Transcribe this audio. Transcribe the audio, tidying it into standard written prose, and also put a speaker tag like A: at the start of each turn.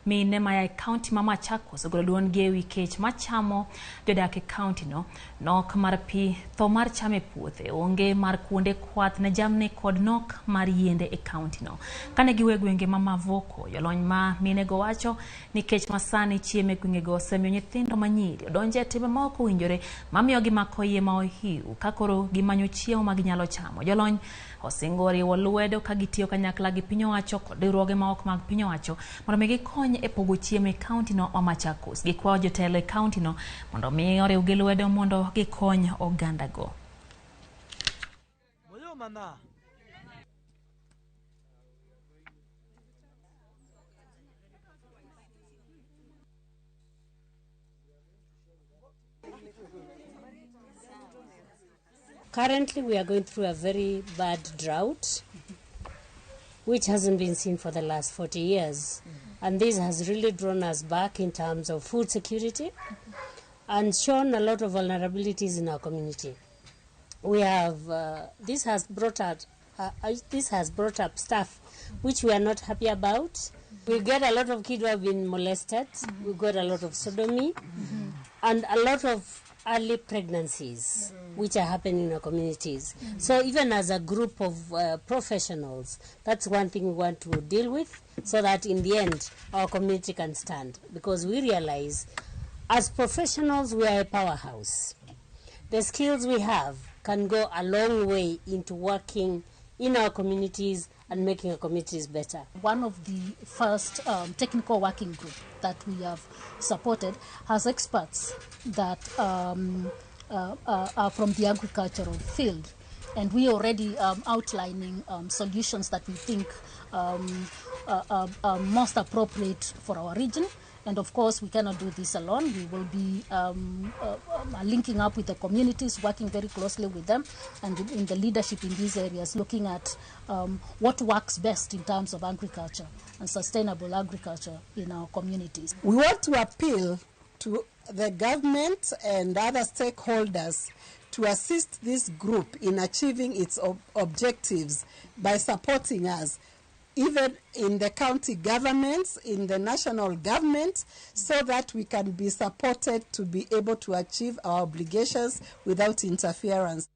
A: mine maya county ma Machakos ogolo duon gi ewi kech machamo jodak e county no, nok mar pi, tho mar cham e puothe, onge mar kuonde kwath ne jamni kod nok mar yiende e county no. Kane giwe gwenge ma Mavoko, jolony ma mine go wacho ni kech masani chieme gwenge go osemiyo nyithindo ma nyiri odonje e timbe ma ok owinjore mamiyo gimako iye ma ohiu ka koro gimanyo chiemo ma ginyalo chamo. Jolony osingo riwo lwedo ka gitiyo kanyakla gi piny owacho kod riwruoge ma ok mag piny owacho mondo mi gikony e pogo chiemo e county no ma Machakos. Gikwayo jotelo e county no mondo mi oriw gi lwedo mondo gikony oganda go.
B: Currently, we are going through a very bad drought, which hasn't been seen for the last 40 years. And this has really drawn us back in terms of food security and shown a lot of vulnerabilities in our community. We have, this has brought up stuff which we are not happy about. We get a lot of kids who have been molested. We got a lot of sodomy and a lot of early pregnancies which are happening in our communities. So even as a group of professionals, that's one thing we want to deal with so that in the end our community can stand, because we realize as professionals we are a powerhouse. The skills we have can go a long way into working in our communities and making our communities better.
C: One of the first technical working group that we have supported has experts that are from the agricultural field, and we are already outlining solutions that we think are most appropriate for our region. And of course, we cannot do this alone. We will be linking up with the communities, working very closely with them, and in the leadership in these areas, looking at what works best in terms of agriculture and sustainable agriculture in our communities.
D: We want to appeal to the government and other stakeholders to assist this group in achieving its objectives by supporting us, even in the county governments, in the national government, so that we can be supported to be able to achieve our obligations without interference.